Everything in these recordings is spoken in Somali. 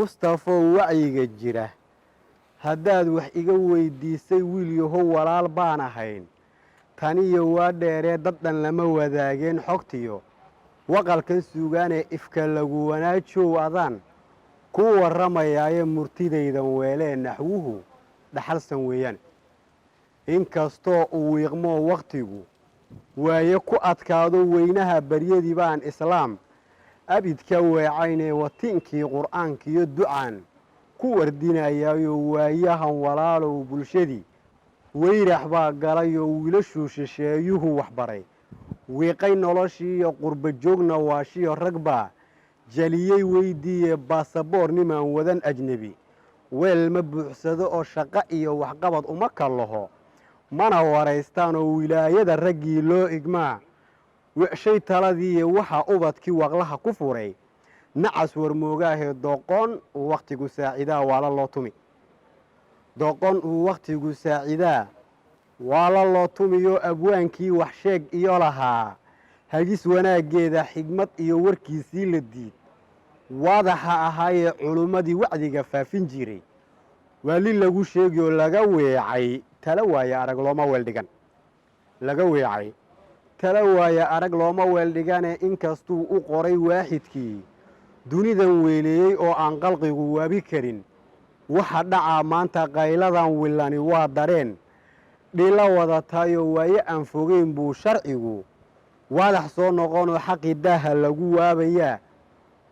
Mustafa wacyiga jira haddaad wax iga weydiisay wiil yahow walaal baan ahayn taniyo waa dheeree dad dhan lama wadaageen xogtiyo waqalkan suugaanee ifka lagu wanaajow adaan ku warramayaaye murtidaydan weelee naxwuhu dhaxalsan weeyaan inkastoo uu wiiqmoo wakhtigu waaye ku adkaado weynaha baryadii baan islaam abidka weecaynee watiinkii qur'aankiyo ducaan ku wardinayaayo waayahan walaalow bulshadii weyrax baa galayoo wiilashuu shisheeyuhu waxbaray wiiqay noloshiiyo qurba joogna waashiyo rag baa jaliyey weydiiye baasaboor nimaan wadan ajnebi weel ma buuxsado oo shaqo iyo waxqabad uma kallaho mana waraystaanoo wilaayada raggii loo igmaa weshay taladiiyo waxaa ubadkii waqlaha ku furay nacas warmoogaahee doqon uu wakhtigu saacidaa waala loo tumi doqon uu wakhtigu saacidaa waala loo tumiyo abwaankii wax sheeg iyo lahaa hagis wanaaggeeda xigmad iyo warkiisii la diid waadaxa ahaayee culummadii wacdiga faafin jiray waali lagu sheegiyoo laga weecay tala waaye arag looma weeldhigan laga weecay tala waaye arag looma weeldhigane inkastuu u qoray waaxidkii dunidan weeleeyey oo aan qalqigu waabi karin waxa dhacaa maanta qayladan willani waa dareen dhila wadataayo waaye aan fogeyn buu sharcigu waadax soo noqonoo xaqii daaha lagu waabayaa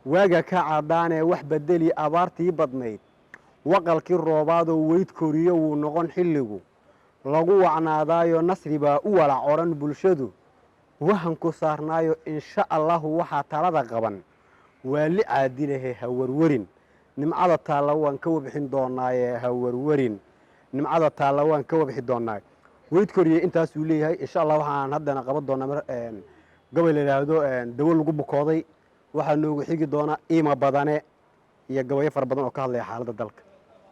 waaga ka caddaanee wax beddeli abaartii badnayd waqalkii roobaadoo weyd koriyo wuu noqon xilligu lagu wacnaadaayo nasri baa u walac odhan bulshadu wahanku saarnaayo insha allahu waxaa talada qaban waali caadilahe ha warwarin nimcada taalla waan ka wabxin doonaaye ha warwarin nimcada taalla waan ka wabxi doonaa weyd koriye intaasuu leeyahay insha allah waxaan haddana qaban doonaa gobol la yidhaahdo dawo lagu bukooday waxaa noogu xigi doona iima badane iyo gabayo fara badan oo ka hadlaya xaaladda dalka